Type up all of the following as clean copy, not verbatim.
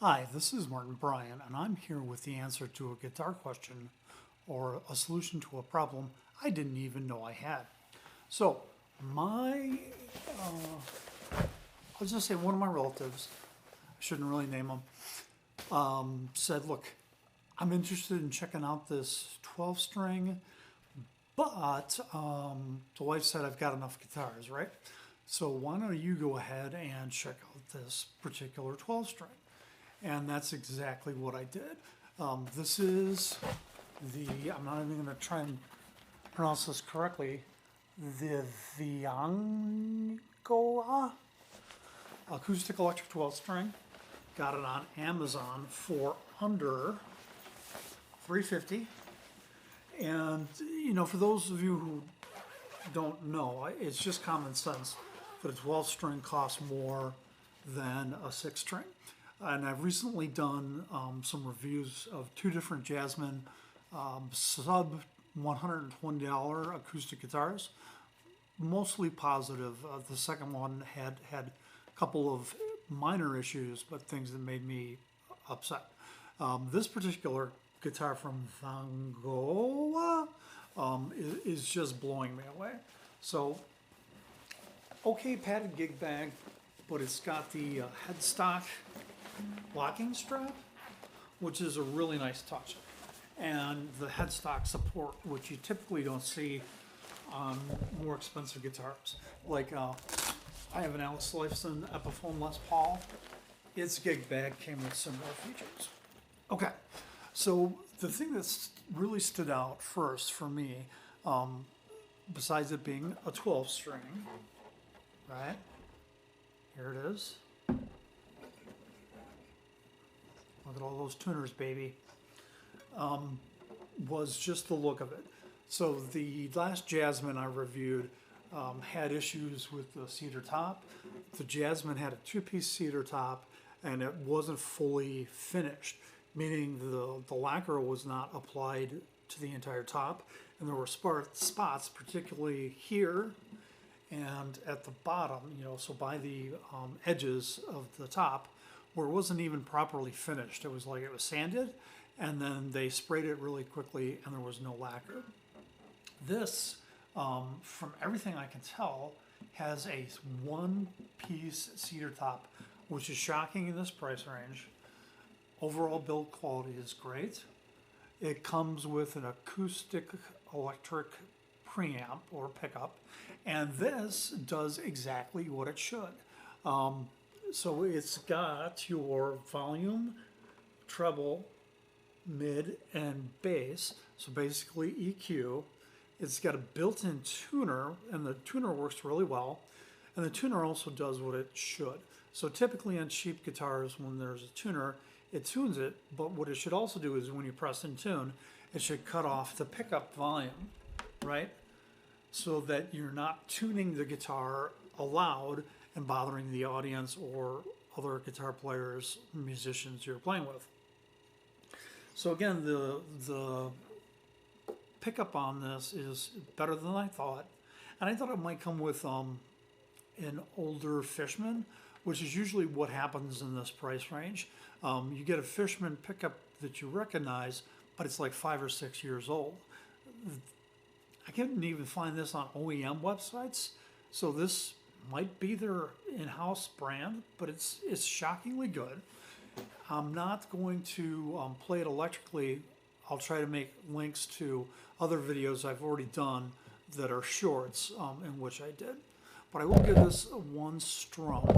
Hi, this is Martin Bryan, and I'm here with the answer to a guitar question or a solution to a problem I didn't even know I had. So, I'll just say one of my relatives, I shouldn't really name them, said, look, I'm interested in checking out this 12 string, but the wife said I've got enough guitars, right? So why don't you go ahead and check out this particular 12 string? And that's exactly what I did. This is I'm not even going to try and pronounce this correctly, the vangoa acoustic electric 12 string. Got it on Amazon for under $350. And, you know, for those of you who don't know, it's just common sense that a 12 string costs more than a 6 string. And I've recently done some reviews of two different Jasmine sub $120 acoustic guitars, mostly positive. The second one had a couple of minor issues, but things that made me upset. This particular guitar from vangoa is just blowing me away. So, okay, padded gig bag, but it's got the headstock locking strap, which is a really nice touch, and the headstock support, which you typically don't see on more expensive guitars. Like I have an Alex Lifeson Epiphone Les Paul. Its gig bag came with similar features. Okay, so the thing that's really stood out first for me, besides it being a 12 string, right? Here it is. Look at all those tuners, baby. Was just the look of it. So the last Jasmine I reviewed had issues with the cedar top. The Jasmine had a two-piece cedar top, and it wasn't fully finished, meaning the lacquer was not applied to the entire top, and there were spots, particularly here and at the bottom, you know, so by the edges of the top, where it wasn't even properly finished. It was like it was sanded, and then they sprayed it really quickly, and there was no lacquer. This, from everything I can tell, has a one-piece cedar top, which is shocking in this price range. Overall build quality is great. It comes with an acoustic electric preamp or pickup, and this does exactly what it should. So it's got your volume, treble, mid, and bass. So basically EQ. It's got a built-in tuner, and the tuner works really well. And the tuner also does what it should. So typically on cheap guitars, when there's a tuner, it tunes it, but what it should also do is when you press in tune, it should cut off the pickup volume, right? So that you're not tuning the guitar aloud and bothering the audience or other guitar players, musicians you're playing with. So again, the pickup on this is better than I thought, and I thought it might come with an older Fishman, which is usually what happens in this price range. You get a Fishman pickup that you recognize, but it's like 5 or 6 years old. I couldn't even find this on OEM websites, so this might be their in-house brand, but it's shockingly good. I'm not going to play it electrically. I'll try to make links to other videos I've already done that are shorts in which I did. But I will give this one strum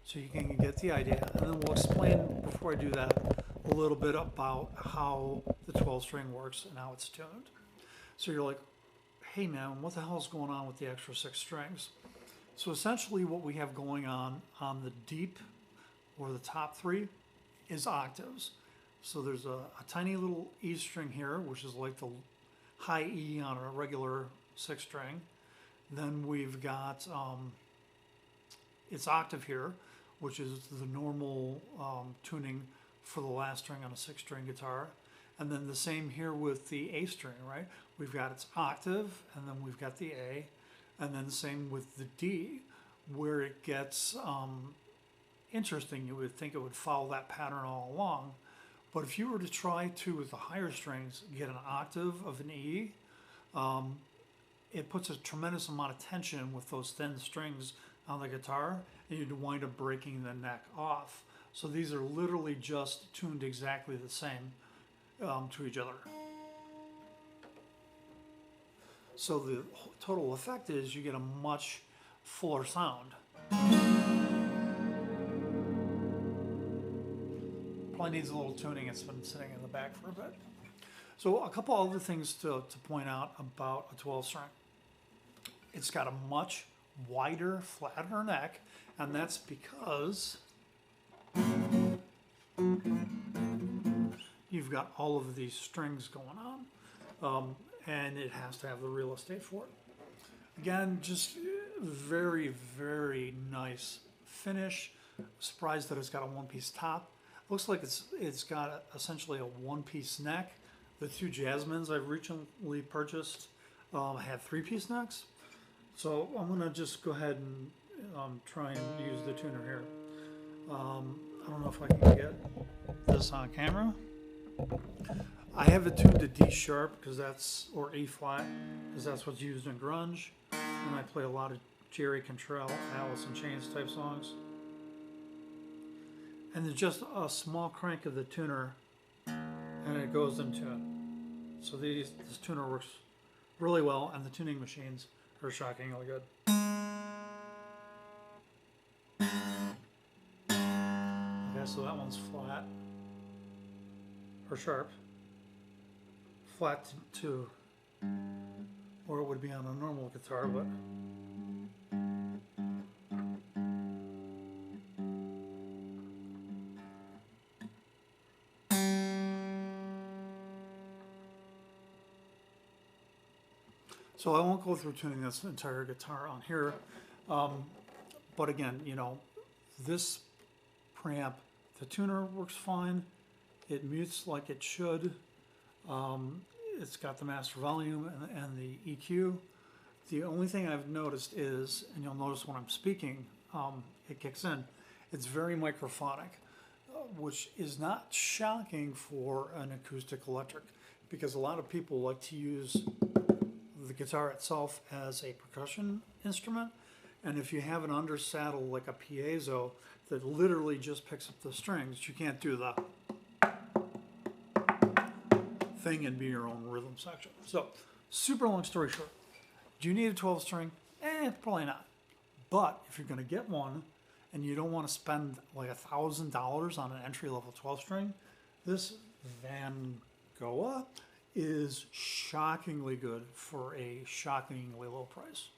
so you can get the idea, and then we'll explain, before I do that, a little bit about how the 12 string works and how it's tuned. So you're like, hey man, what the hell is going on with the extra 6 strings? So essentially what we have going on the deep, or the top 3, is octaves. So there's a tiny little E string here, which is like the high E on a regular 6 string. Then we've got its octave here, which is the normal tuning for the last string on a 6 string guitar. And then the same here with the A string, right? We've got its octave, and then we've got the A, and then the same with the D, where it gets interesting. You would think it would follow that pattern all along. But if you were to try to, with the higher strings, get an octave of an E, it puts a tremendous amount of tension with those thin strings on the guitar, and you'd wind up breaking the neck off. So these are literally just tuned exactly the same to each other. So the total effect is you get a much fuller sound. Probably needs a little tuning. It's been sitting in the back for a bit. So a couple other things to point out about a 12 string. It's got a much wider, flatter neck, and that's because you've got all of these strings going on, and it has to have the real estate for it. Again, just very, very nice finish. Surprised that it's got a one-piece top. Looks like it's got essentially a one-piece neck. The two Jasmines I've recently purchased have three-piece necks. So I'm gonna just go ahead and try and use the tuner here. I don't know if I can get this on camera. I have it tuned to D sharp because that's, or E flat, because that's what's used in grunge. And I play a lot of Jerry Cantrell, Alice in Chains type songs. And there's just a small crank of the tuner and it goes into it. So this tuner works really well, and the tuning machines are shockingly good. Okay, so that one's flat, or sharp. Flat to where it would be on a normal guitar, but so I won't go through tuning this entire guitar on here, but again, you know, this preamp, the tuner works fine. It mutes like it should. It's got the master volume and the EQ. The only thing I've noticed is, and you'll notice when I'm speaking, it kicks in. It's very microphonic, which is not shocking for an acoustic electric, because a lot of people like to use the guitar itself as a percussion instrument, and if you have an undersaddle like a piezo that literally just picks up the strings, you can't do the thing and be your own rhythm section. So, super long story short, do you need a 12 string? Probably not. But if you're going to get one and you don't want to spend like $1,000 on an entry-level 12 string, this vangoa is shockingly good for a shockingly low price.